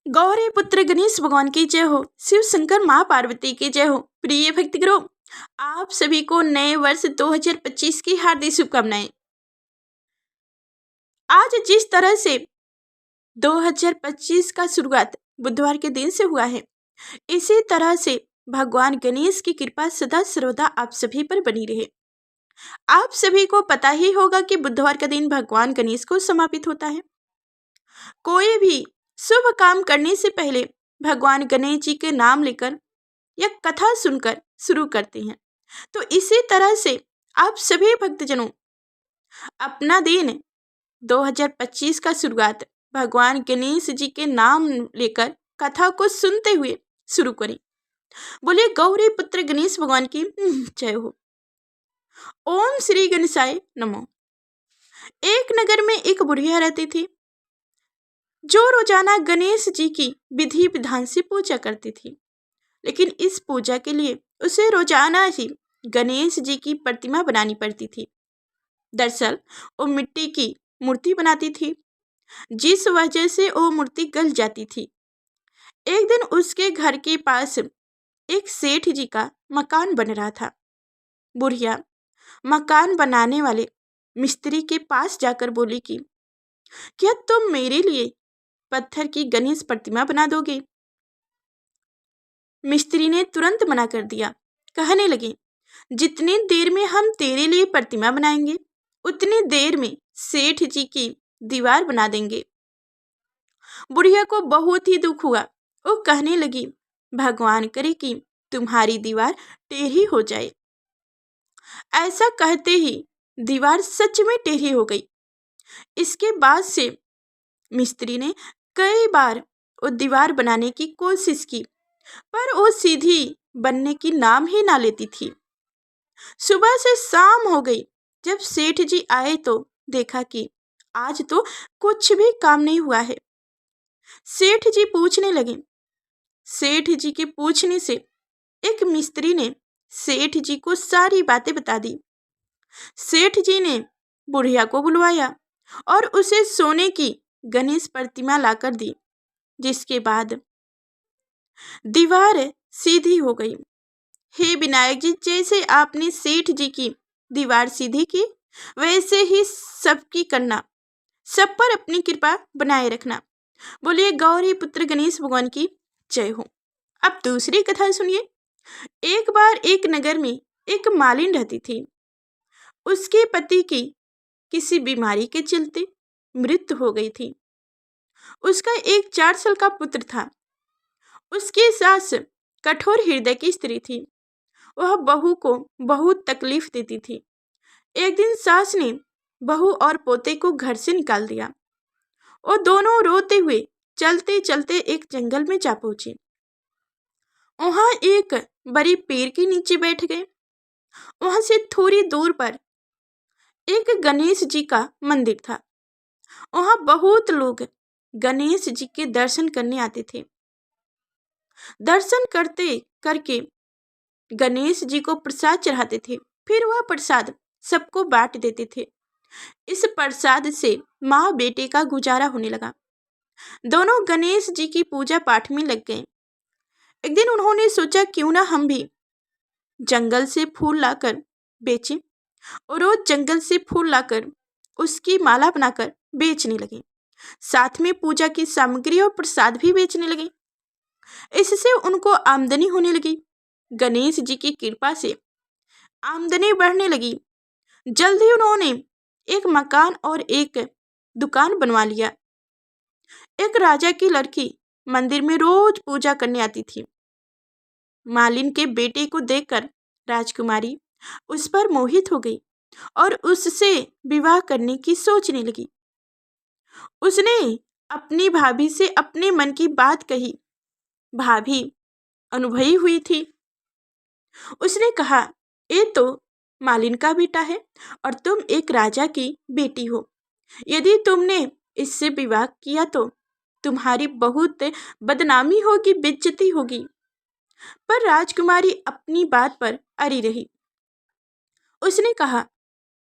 गौरी पुत्र गणेश भगवान की जय हो। शिव शंकर माँ पार्वती की जय हो। प्रिय भक्तगणों, आप सभी को नए वर्ष 2025 की हार्दिक शुभकामनाएं। आज जिस तरह से 2025 का शुरुआत बुधवार के दिन से हुआ है, इसी तरह से भगवान गणेश की कृपा सदा सर्वदा आप सभी पर बनी रहे। आप सभी को पता ही होगा कि बुधवार का दिन भगवान गणेश को समर्पित होता है। कोई भी शुभ काम करने से पहले भगवान गणेश जी के नाम लेकर या कथा सुनकर शुरू करते हैं। तो इसी तरह से आप सभी भक्तजनों अपना दिन 2025 का शुरुआत भगवान गणेश जी के नाम लेकर कथा को सुनते हुए शुरू करें। बोलिए गौरी पुत्र गणेश भगवान की जय हो। ओम श्री गणेशाय नमो। एक नगर में एक बुढ़िया रहती थी जो रोजाना गणेश जी की विधि विधान से पूजा करती थी। लेकिन इस पूजा के लिए उसे रोजाना ही गणेश जी की प्रतिमा बनानी पड़ती थी। दरअसल वो मिट्टी की मूर्ति बनाती थी, जिस वजह से वो मूर्ति गल जाती थी। एक दिन उसके घर के पास एक सेठ जी का मकान बन रहा था। बुढ़िया मकान बनाने वाले मिस्त्री के पास जाकर बोली कि क्या तुम मेरे लिए पत्थर की गणेश प्रतिमा बना दोगे? मिस्त्री ने तुरंत मना कर दिया। कहने लगे, जितनी देर में हम तेरे लिए प्रतिमा बनाएंगे उतनी देर में सेठ जी की दीवार बना देंगे। बुढ़िया को बहुत ही दुख हुआ। वो कहने लगी, भगवान करे कि तुम्हारी दीवार टेढ़ी हो जाए। ऐसा कहते ही दीवार सच में टेढ़ी हो गई। इसके बाद से मिस्त्री ने कई बार वो दीवार बनाने की कोशिश की, पर वो सीधी बनने की नाम ही ना लेती थी। सुबह से शाम हो गई। जब सेठ जी आए तो देखा कि आज तो कुछ भी काम नहीं हुआ है। सेठ जी पूछने लगे। सेठ जी के पूछने से एक मिस्त्री ने सेठ जी को सारी बातें बता दी। सेठ जी ने बुढ़िया को बुलवाया और उसे सोने की गणेश प्रतिमा लाकर दी, जिसके बाद दीवार सीधी हो गई। हे विनायक जी, जैसे आपने सेठ जी की दीवार सीधी की वैसे ही सबकी करना, सब पर अपनी कृपा बनाए रखना। बोलिए गौरी पुत्र गणेश भगवान की जय हो। अब दूसरी कथा सुनिए। एक बार एक नगर में एक मालिन रहती थी। उसके पति की किसी बीमारी के चलते मृत्यु हो गई थी। उसका एक 4 साल का पुत्र था। उसकी सास कठोर हृदय की स्त्री थी। वह बहू को बहुत तकलीफ देती थी। एक दिन सास ने बहू और पोते को घर से निकाल दिया। वो दोनों रोते हुए चलते चलते एक जंगल में जा पहुंचे। वहां एक बड़ी पेड़ के नीचे बैठ गए। वहां से थोड़ी दूर पर एक गणेश जी का मंदिर था। वहां बहुत लोग गणेश जी के दर्शन करने आते थे। दर्शन करते करके गणेश जी को प्रसाद चढ़ाते थे। फिर वह प्रसाद सबको बांट देते थे। इस प्रसाद से माँ बेटे का गुजारा होने लगा। दोनों गणेश जी की पूजा पाठ में लग गए। एक दिन उन्होंने सोचा क्यों ना हम भी जंगल से फूल लाकर बेचें, और रोज जंगल से फूल लाकर उसकी माला बनाकर बेचने लगे। साथ में पूजा की सामग्री और प्रसाद भी बेचने लगे। इससे उनको आमदनी होने लगी। गणेश जी की कृपा से आमदनी बढ़ने लगी। जल्दी उन्होंने एक मकान और एक दुकान बनवा लिया। एक राजा की लड़की मंदिर में रोज पूजा करने आती थी। मालिन के बेटे को देखकर राजकुमारी उस पर मोहित हो गई और उससे विवाह करने की सोचने लगी। उसने अपनी भाभी से अपने मन की बात कही। भाभी अनुभवी हुई थी। उसने कहा, ये तो मालिन का बेटा है और तुम एक राजा की बेटी हो। यदि तुमने इससे विवाह किया तो तुम्हारी बहुत बदनामी होगी, बेइज्जती होगी। पर राजकुमारी अपनी बात पर अड़ी रही। उसने कहा,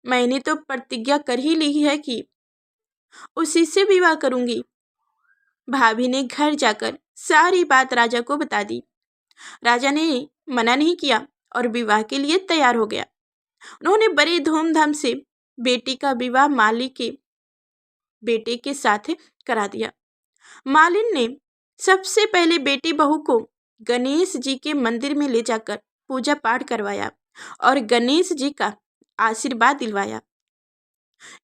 मैंने तो प्रतिज्ञा कर ही ली है कि उसी से विवाह करूंगी। भाभी ने घर जाकर सारी बात राजा को बता दी। राजा ने मना नहीं किया और विवाह के लिए तैयार हो गया। उन्होंने बड़े धूमधाम से बेटी का विवाह माली के बेटे के साथ करा दिया। मालिन ने सबसे पहले बेटी बहू को गणेश जी के मंदिर में ले जाकर पूजा पाठ करवाया और गणेश जी का आशीर्वाद दिलवाया।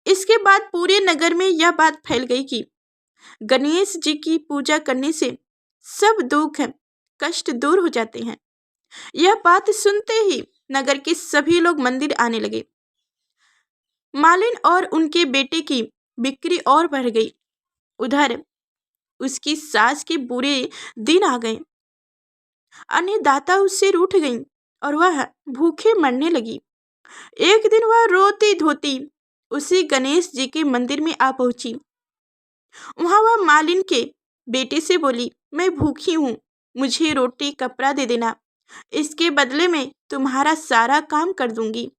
इसके बाद पूरे नगर में यह बात फैल गई कि गणेश जी की पूजा करने से सब दुख कष्ट दूर हो जाते हैं। यह बात सुनते ही नगर के सभी लोग मंदिर आने लगे। मालिन और उनके बेटे की बिक्री और बढ़ गई। उधर उसकी सास के बुरे दिन आ गए। अन्नदाता उससे रूठ गई और वह भूखे मरने लगी। एक दिन वह रोती धोती उसी गणेश जी के मंदिर में आ पहुंची। वहां वह मालिन के बेटे से बोली, मैं भूखी हूँ, मुझे रोटी कपड़ा दे देना, इसके बदले में तुम्हारा सारा काम कर दूंगी।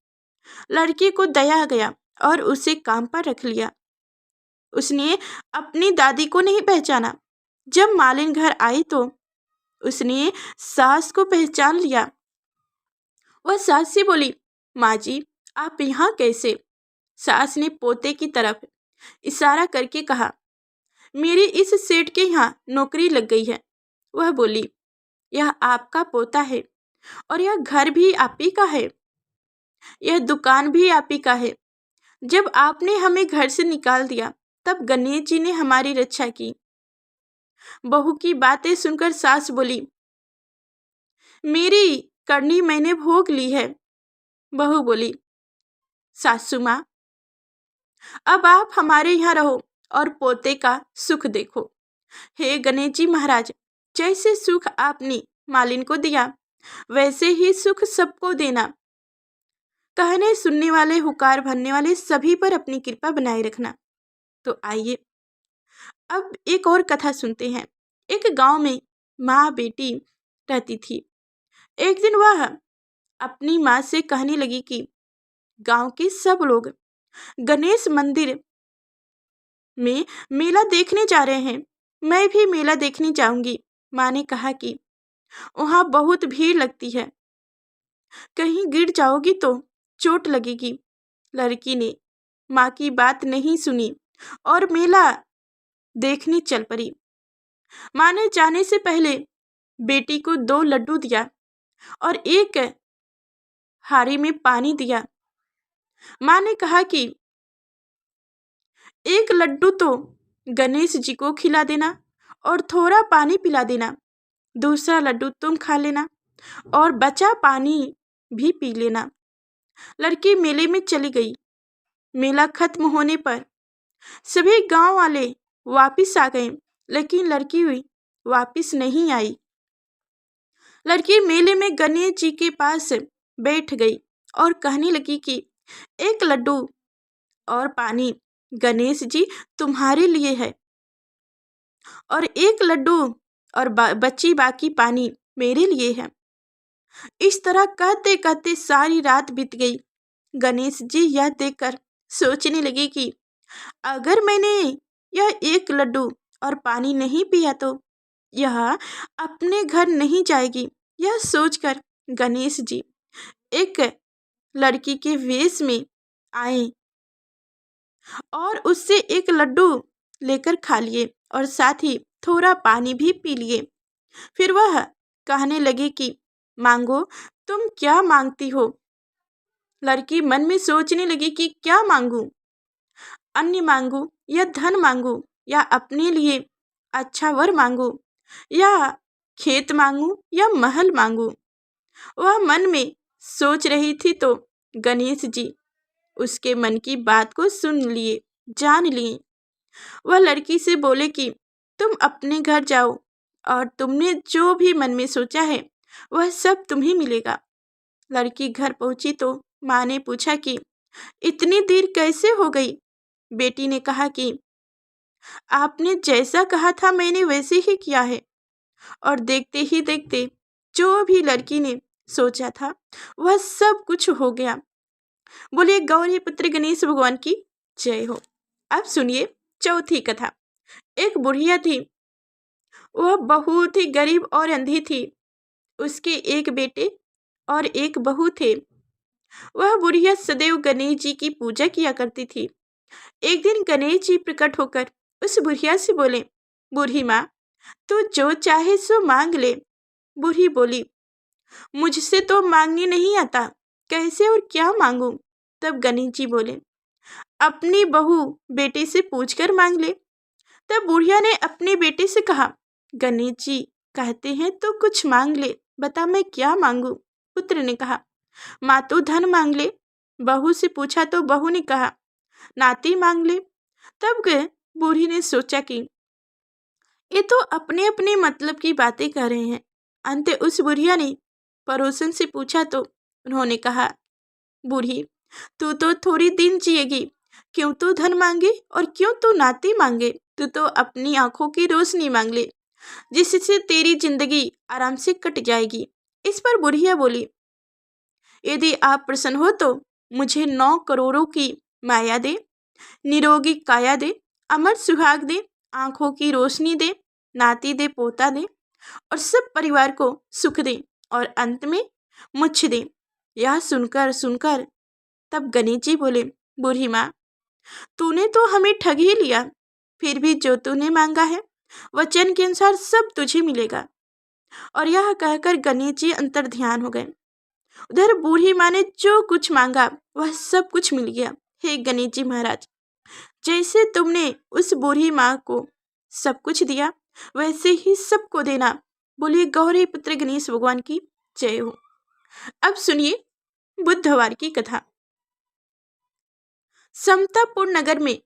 लड़की को दया आ गया और उसे काम पर रख लिया। उसने अपनी दादी को नहीं पहचाना। जब मालिन घर आई तो उसने सास को पहचान लिया। वह सास से बोली, माँ जी आप यहाँ कैसे? सास ने पोते की तरफ इशारा करके कहा, मेरी इस सेठ के यहाँ नौकरी लग गई है। वह बोली, यह आपका पोता है और यह घर भी आप ही का है, यह दुकान भी आप ही का है। जब आपने हमें घर से निकाल दिया तब गणेश जी ने हमारी रक्षा की। बहू की बातें सुनकर सास बोली, मेरी करनी मैंने भोग ली है। बहू बोली, सासू माँ अब आप हमारे यहाँ रहो और पोते का सुख देखो। हे गणेश जी महाराज, जैसे सुख आपने मालिन को दिया वैसे ही सुख सबको देना। कहने सुनने वाले, हुकार भरने वाले सभी पर अपनी कृपा बनाए रखना। तो आइए अब एक और कथा सुनते हैं। एक गांव में माँ बेटी रहती थी। एक दिन वह अपनी माँ से कहने लगी कि गांव के सब लोग गणेश मंदिर में मेला देखने जा रहे हैं, मैं भी मेला देखने जाऊंगी। माँ ने कहा कि वहाँ बहुत भीड़ लगती है, कहीं गिर जाओगी तो चोट लगेगी। लड़की ने माँ की बात नहीं सुनी और मेला देखने चल पड़ी। माँ ने जाने से पहले बेटी को 2 लड्डू दिया और एक हारी में पानी दिया। माँ ने कहा कि एक लड्डू तो गणेश जी को खिला देना और थोड़ा पानी पिला देना, दूसरा लड्डू तुम खा लेना और बचा पानी भी पी लेना। लड़की मेले में चली गई। मेला खत्म होने पर सभी गांव वाले वापिस आ गए, लेकिन लड़की हुई वापिस नहीं आई। लड़की मेले में गणेश जी के पास बैठ गई और कहने लगी कि एक लड्डू और पानी गणेश जी तुम्हारे लिए है और एक लड्डू और बची बाकी पानी मेरे लिए है। इस तरह कहते कहते सारी रात बीत गई। गणेश जी यह देखकर सोचने लगे कि अगर मैंने यह एक लड्डू और पानी नहीं पिया तो यह अपने घर नहीं जाएगी। यह सोचकर गणेश जी एक लड़की के वेश में आए और उससे एक लड्डू लेकर खा लिए और साथ ही थोड़ा पानी भी पी लिए। फिर वह कहने लगे कि मांगो, तुम क्या मांगती हो? लड़की मन में सोचने लगी कि क्या मांगू, अन्न मांगू या धन मांगू या अपने लिए अच्छा वर मांगू या खेत मांगू या महल मांगू। वह मन में सोच रही थी तो गणेश जी उसके मन की बात को सुन लिए, जान लिए। वह लड़की से बोले कि तुम अपने घर जाओ और तुमने जो भी मन में सोचा है वह सब तुम्हें मिलेगा। लड़की घर पहुंची तो माँ ने पूछा कि इतनी देर कैसे हो गई? बेटी ने कहा कि आपने जैसा कहा था मैंने वैसे ही किया है और देखते ही देखते जो भी लड़की ने सोचा था वह सब कुछ हो गया। बोलिए गौरी पुत्र गणेश भगवान की जय हो। अब सुनिए चौथी कथा। एक बुढ़िया थी, वह बहुत ही गरीब और अंधी थी। उसके एक बेटे और एक बहू थे। वह बुढ़िया सदैव गणेश जी की पूजा किया करती थी। एक दिन गणेश जी प्रकट होकर उस बुढ़िया से बोले, बूढ़ी माँ, तू जो चाहे सो मांग ले। बूढ़ी बोली, मुझसे तो मांगने नहीं आता, कैसे और क्या मांगूं? तब गणेश जी बोले, अपनी बहू बेटे से पूछकर मांग ले। तब बुढ़िया ने अपने बेटे से कहा, गणेश जी कहते हैं तो कुछ मांग ले, बता मैं क्या मांगू? पुत्र ने कहा, माँ तो धन मांग ले। बहू से पूछा तो बहू ने कहा, नाती मांग ले। तब बूढ़ी ने सोचा कि ये तो अपने अपने मतलब की बातें कर रहे हैं। अंत उस बुढ़िया ने पड़ोसन से पूछा तो उन्होंने कहा, बूढ़ी तू तो थोड़ी दिन जिएगी, क्यों तू धन मांगे और क्यों तू नाती मांगे? तू तो अपनी आंखों की रोशनी मांग ले, जिससे तेरी जिंदगी आराम से कट जाएगी। इस पर बुढ़िया बोली, यदि आप प्रसन्न हो तो मुझे 9 करोड़ों की माया दे, निरोगी काया दे, अमर सुहाग दे, आंखों की रोशनी दे, नाती दे, पोता दे और सब परिवार को सुख दे और अंत में मुझ दे। यह सुनकर सुनकर तब गणेश जी बोले, बूढ़ी माँ, तूने तो हमें ठग ही लिया। फिर भी जो तूने मांगा है वचन के अनुसार सब तुझे मिलेगा। और यह कहकर गणेश जी अंतर ध्यान हो गए। उधर बूढ़ी माँ ने जो कुछ मांगा वह सब कुछ मिल गया। हे गणेश जी महाराज, जैसे तुमने उस बूढ़ी माँ को सब कुछ दिया वैसे ही सबको देना। बोलिए गौरी पुत्र गणेश भगवान की जय हो। अब सुनिए बुधवार की कथा। समतापुर नगर में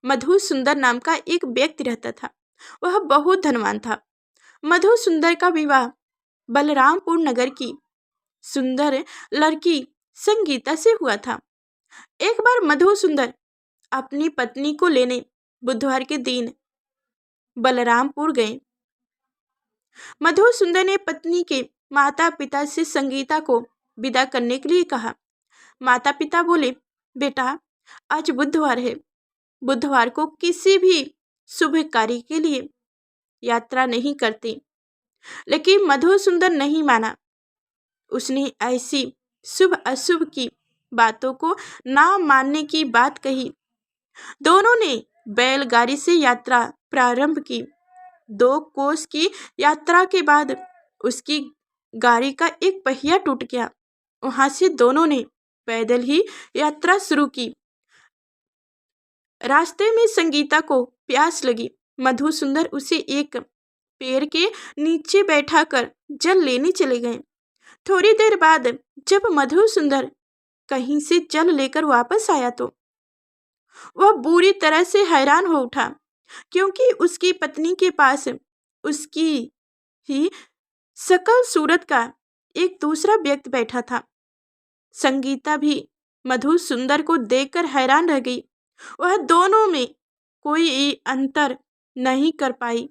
मधु सुंदर नाम का एक व्यक्ति रहता था। वह बहुत धनवान था। मधु सुंदर का विवाह बलरामपुर नगर की सुंदर लड़की संगीता से हुआ था। एक बार मधु सुंदर अपनी पत्नी को लेने बुधवार के दिन बलरामपुर गए। मधु सुंदर ने पत्नी के माता पिता से संगीता को विदा करने के लिए कहा। माता पिता बोले, बेटा आज बुधवार है, बुधवार को किसी भी शुभ कार्य के लिए यात्रा नहीं करते। लेकिन मधु सुंदर नहीं माना। उसने ऐसी शुभ अशुभ की बातों को ना मानने की बात कही। दोनों ने बैलगाड़ी से यात्रा प्रारंभ की। 2 कोस की यात्रा के बाद उसकी गाड़ी का एक पहिया टूट गया। वहां से दोनों ने पैदल ही यात्रा शुरू की। रास्ते में संगीता को प्यास लगी। मधु सुंदर उसे एक पेड़ के नीचे बैठाकर जल लेने चले गए। थोड़ी देर बाद जब मधु सुंदर कहीं से जल लेकर वापस आया तो वह बुरी तरह से हैरान हो उठा, क्योंकि उसकी पत्नी के पास उसकी ही सकल सूरत का एक दूसरा व्यक्ति बैठा था। संगीता भी मधु सुंदर को देखकर हैरान रह गई। वह दोनों में कोई अंतर नहीं कर पाई।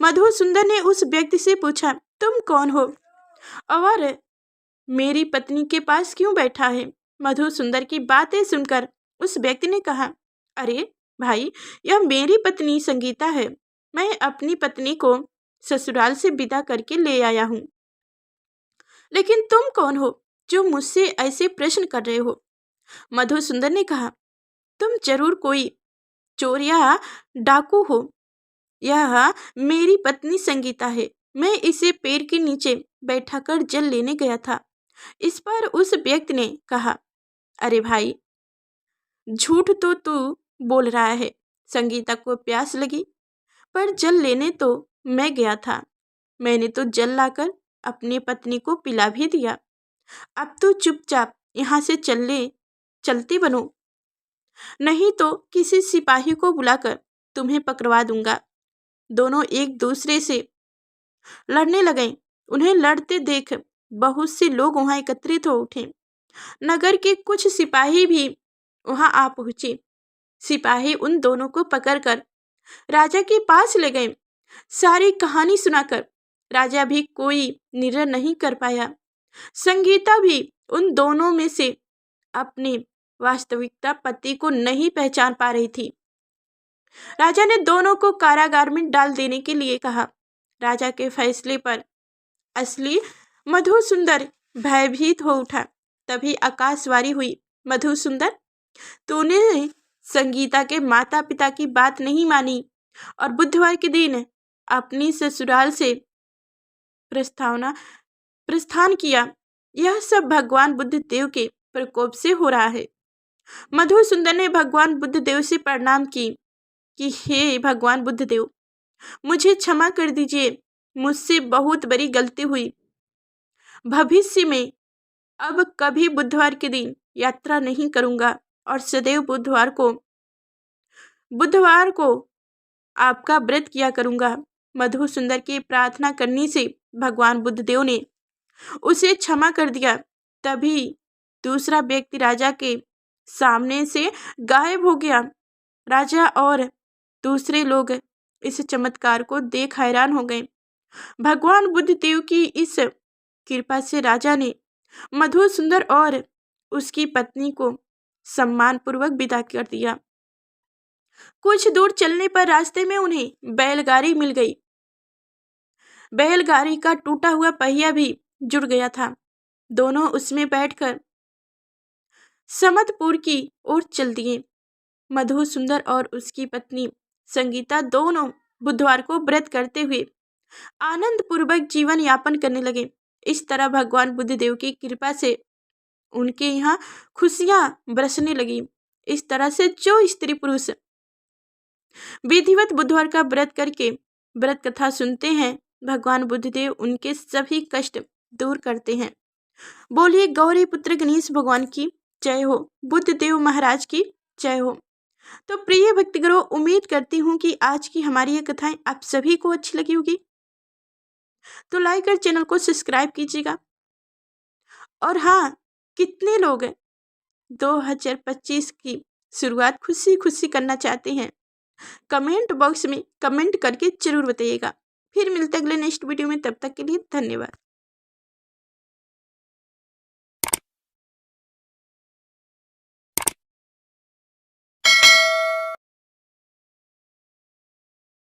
मधु सुंदर ने उस व्यक्ति से पूछा, तुम कौन हो और मेरी पत्नी के पास क्यों बैठा है? मधु सुंदर की बातें सुनकर उस व्यक्ति ने कहा, अरे भाई, यह मेरी पत्नी संगीता है। मैं अपनी पत्नी को ससुराल से विदा करके ले आया हूँ। लेकिन तुम कौन हो जो मुझसे ऐसे प्रश्न कर रहे हो? मधु सुंदर ने कहा, तुम जरूर कोई चोर या डाकू हो। यह मेरी पत्नी संगीता है। मैं इसे पेड़ के नीचे बैठाकर जल लेने गया था। इस पर उस व्यक्ति ने कहा, अरे भाई, झूठ तो तू बोल रहा है। संगीता को प्यास लगी, पर जल लेने तो मैं गया था। मैंने तो जल लाकर अपनी पत्नी को पिला भी दिया। अब तो चुपचाप यहाँ से चलती बनो, नहीं तो किसी सिपाही को बुलाकर तुम्हें पकड़वा दूंगा। दोनों एक दूसरे से लड़ने लगे। उन्हें लड़ते देख बहुत से लोग वहां एकत्रित हो उठे। नगर के कुछ सिपाही भी वहां आ पहुंचे। सिपाही उन दोनों को पकड़कर राजा के पास ले गए। सारी कहानी सुनाकर राजा भी कोई निर्णय नहीं कर पाया। संगीता भी उन दोनों में से अपने वास्तविकता पति को नहीं पहचान पा रही थी। राजा ने दोनों को कारागार में डाल देने के लिए कहा। राजा के फैसले पर असली मधुसुंदर भयभीत हो उठा। तभी आकाशवाणी हुई, मधुसुंदर, तूने संगीता के माता पिता की बात नहीं मानी और बुधवार के दिन अपनी ससुराल से प्रस्थान किया। यह सब भगवान बुद्ध देव के प्रकोप से हो रहा है। मधुसुंदर ने भगवान बुद्ध देव से प्रणाम की कि हे भगवान बुद्ध देव, मुझे क्षमा कर दीजिए, मुझसे बहुत बड़ी गलती हुई। भविष्य में अब कभी बुधवार के दिन यात्रा नहीं करूंगा और सदैव बुधवार को आपका व्रत किया करूंगा। मधुसुंदर की प्रार्थना करने से भगवान बुद्ध देव ने उसे क्षमा कर दिया। तभी दूसरा व्यक्ति राजा के सामने से गायब हो गया। राजा और दूसरे लोग इस चमत्कार को देख हैरान हो गए। भगवान बुद्ध देव की इस कृपा से राजा ने मधुसुंदर और उसकी पत्नी को सम्मानपूर्वक विदा कर दिया। कुछ दूर चलने पर रास्ते में उन्हें बैलगाड़ी मिल गई। बैलगाड़ी का टूटा हुआ पहिया भी जुड़ गया था। दोनों उसमें बैठकर समतपुर की ओर चल दिए। मधुसुंदर और उसकी पत्नी संगीता दोनों बुधवार को व्रत करते हुए आनंद पूर्वक जीवन यापन करने लगे। इस तरह भगवान बुद्ध देव की कृपा से उनके यहाँ खुशियां बरसने लगी। इस तरह से जो स्त्री पुरुष विधिवत बुधवार का व्रत करके व्रत कथा सुनते हैं, भगवान बुद्ध देव उनके सभी कष्ट दूर करते हैं। बोलिए गौरी पुत्र गणेश भगवान की जय हो, बुद्ध देव महाराज की जय हो। तो प्रिय भक्तगणों, उम्मीद करती हूँ कि आज की हमारी ये कथाएं आप सभी को अच्छी लगी होगी। तो लाइक और चैनल को सब्सक्राइब कीजिएगा। और हाँ, कितने लोग 2025 की शुरुआत खुशी खुशी करना चाहते हैं, कमेंट बॉक्स में कमेंट करके जरूर बताइएगा। फिर मिलते अगले नेक्स्ट वीडियो में, तब तक के लिए धन्यवाद।